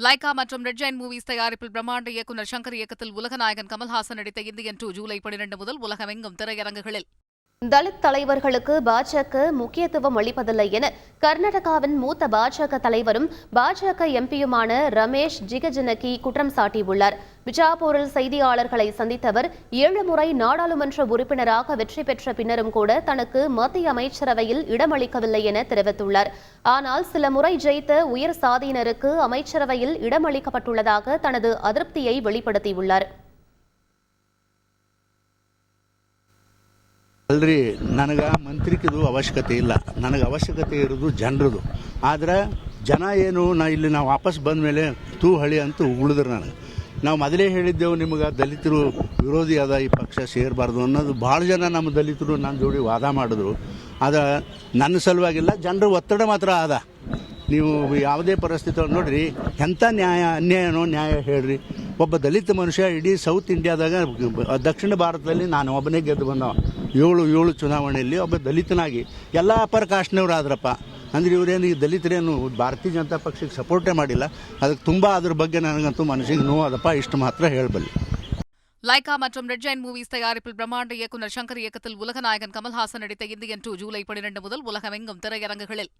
Lyca மற்றும் red giant movies தயாரிப்பில் பிரம்மாண்ட இயக்குநர் சங்கர் இயக்கத்தில் உலகநாயகன் கமல்ஹாசன் நடித்த இந்தியன் 2 ஜூலை 12 முதல் உலகமெங்கும் திரையரங்குகளில். தலித் தலைவர்களுக்கு பாஜக முக்கியத்துவம் அளிப்பதில்லை என கர்நாடகாவின் மூத்த பாஜக தலைவரும் பாஜக எம்பியுமான ரமேஷ் ஜிகஜனகி குற்றம் சாட்டியுள்ளார். பிஜாப்பூரில் செய்தியாளர்களை சந்தித்த அவர் 7 முறை நாடாளுமன்ற உறுப்பினராக வெற்றி பெற்ற பின்னரும் கூட தனக்கு மத்திய அமைச்சரவையில் இடமளிக்கவில்லை என தெரிவித்துள்ளார். ஆனால் சில முறை ஜெயித்த உயர் சாதியினருக்கு அமைச்சரவையில் இடமளிக்கப்பட்டுள்ளதாக தனது அதிருப்தியை வெளிப்படுத்தியுள்ளார். ಅಲ್ರಿ ನನಗೆ ಮಂತ್ರಿಕಿದು ಅವಶ್ಯಕತೆ ಇಲ್ಲ. ನನಗೆ ಅವಶ್ಯಕತೆ ಇರೋದು ಜನರದು. ಆದರೆ ಜನ ಏನು ಇಲ್ಲಿ ನಾವು ವಾಪಸ್ ಬಂದ ಮೇಲೆ ತೂ ಹಳಿ ಅಂತ ಉಳಿದ್ರು. ನಾವು ಮೊದಲೇ ಹೇಳಿದ್ದೆವು ನಿಮಗೆ ದಲಿತರು ವಿರೋಧಿ ಅದ, ಈ ಪಕ್ಷ ಸೇರಬಾರ್ದು ಅನ್ನೋದು. ಭಾಳ ಜನ ನಮ್ಮ ದಲಿತರು ನನ್ನ ಜೋಡಿ ವಾದ ಮಾಡಿದ್ರು. ಅದು ನನ್ನ ಸಲುವಾಗಿಲ್ಲ, ಜನರ ಒತ್ತಡ ಮಾತ್ರ ಅದ. ನೀವು ಯಾವುದೇ ಪರಿಸ್ಥಿತಿ ನೋಡ್ರಿ, ಎಂಥ ಅನ್ಯಾಯನೋ ನ್ಯಾಯ ಹೇಳ್ರಿ. ಒಬ್ಬ ದಲಿತ ಮನುಷ್ಯ ಇಡೀ ಸೌತ್ ಇಂಡಿಯಾದಾಗ, ದಕ್ಷಿಣ ಭಾರತದಲ್ಲಿ ನಾನು ಒಬ್ಬನೇ ಗೆದ್ದು ಬಂದವ. ಏಳು ಚುನಾವಣೆಯಲ್ಲಿ ಒಬ್ಬ ದಲಿತನಾಗಿ ಎಲ್ಲ ಅಪರ ಕಾಸ್ಟ್ನವ್ರು ಆದ್ರಪ್ಪ. ಅಂದರೆ ಇವರೇನು ಈ ದಲಿತರೇನು ಭಾರತೀಯ ಜನತಾ ಪಕ್ಷಕ್ಕೆ ಸಪೋರ್ಟೇ ಮಾಡಿಲ್ಲ. ಅದಕ್ಕೆ ತುಂಬ ಅದ್ರ ಬಗ್ಗೆ ನನಗಂತೂ ಮನಸ್ಸಿಗೆ ನೋವಾದಪ್ಪ. ಇಷ್ಟು ಮಾತ್ರ ಹೇಳಬಲ್ಲೆ. லைகா மற்றும் ரெட் ஜெயண்ட் மூவிஸ் தயாரிப்பில் பிரம்மாண்ட இயக்குநர் சங்கர் இயக்கத்தில் உலகநாயகன் கமல்ஹாசன் நடித்த இந்தியன் 2 ஜூலை 12 முதல் உலகமெங்கும் திரையரங்குகளில்.